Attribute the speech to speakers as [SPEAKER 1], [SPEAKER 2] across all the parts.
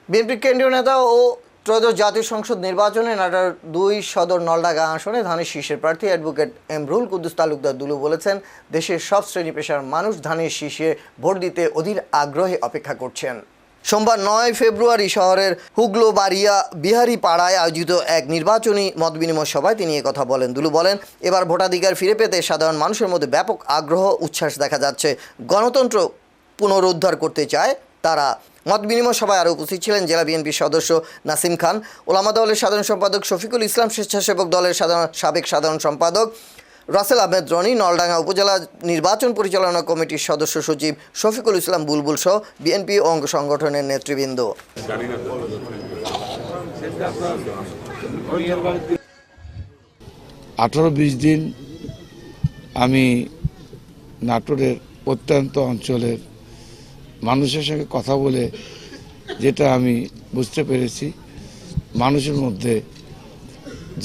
[SPEAKER 1] বিএনপির কেন্দ্রীয় নেতা ও ত্রয়োদশ জাতীয় সংসদ নির্বাচনে নাটোর ২ সদর নলডাঙ্গা আসনে ধানের শীষের প্রার্থী অ্যাডভোকেট এমরুল কুদ্দুস তালুকদার দুলু বলেছেন, দেশের সব শ্রেণী পেশার মানুষ ধানের শীষে ভোট দিতে অধীর আগ্রহে অপেক্ষা করছেন। সোমবার ৯ ফেব্রুয়ারি শহরের হুগলোবাড়িয়া বিহারি পাড়ায় আয়োজিত এক নির্বাচনী মতবিনিময় সভায় তিনি কথা বলেন। দুলু বলেন, এবার ভোটাধিকার ফিরে পেতে সাধারণ মানুষের মধ্যে ব্যাপক আগ্রহ উচ্ছ্বাস দেখা যাচ্ছে। গণতন্ত্র পুনরুদ্ধার করতে চায় তারা। মতবিনিময় সভায় আরও উপস্থিত ছিলেন জেলা বিএনপির সদস্য নাসিম খান, ওলামা দলের সাধারণ সম্পাদক শফিকুল ইসলাম, স্বেচ্ছাসেবক দলের সাবেক সাধারণ সম্পাদক রাসেল আহমেদ রনি, নলডাঙ্গা উপজেলা নির্বাচন পরিচালনা কমিটির সদস্য সচিব শফিকুল ইসলাম বুলবুল সহ বিএনপি ও অঙ্গ সংগঠনের নেতৃবৃন্দ।
[SPEAKER 2] 18-20 দিন আমি নাটোরের প্রত্যন্ত অঞ্চলের মানুষের সঙ্গে কথা বলে যেটা আমি বুঝতে পেরেছি, মানুষের মধ্যে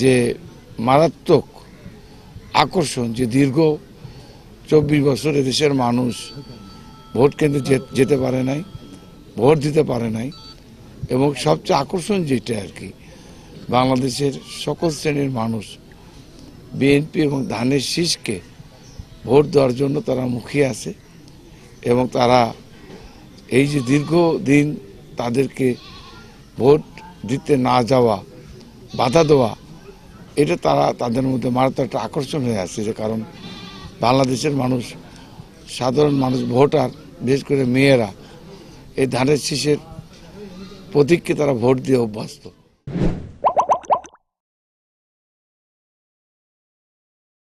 [SPEAKER 2] যে মারাত্মক আকর্ষণ, যে দীর্ঘ 24 বছর দেশের মানুষ ভোট কেন্দ্রে যেতে পারে নাই, ভোট দিতে পারে নাই, এবং সবচেয়ে আকর্ষণ যেটা আর কি, বাংলাদেশের সকল শ্রেণীর মানুষ বিএনপি এবং ধানের শীষকে ভোট দেওয়ার জন্য তারা মুখিয়ে আছে। এবং তারা এই যে দীর্ঘদিন তাদেরকে ভোট দিতে না যাওয়া, বাধা দেওয়া, এটা তাদের মধ্যে মারাত্মক একটা আকর্ষণ হয়ে আছে। যে কারণ বাংলাদেশের মানুষ, সাধারণ মানুষ, ভোটার, বিশেষ করে মেয়েরা এই ধানের শীষের প্রতীককে তারা ভোট দিয়ে অভ্যস্ত।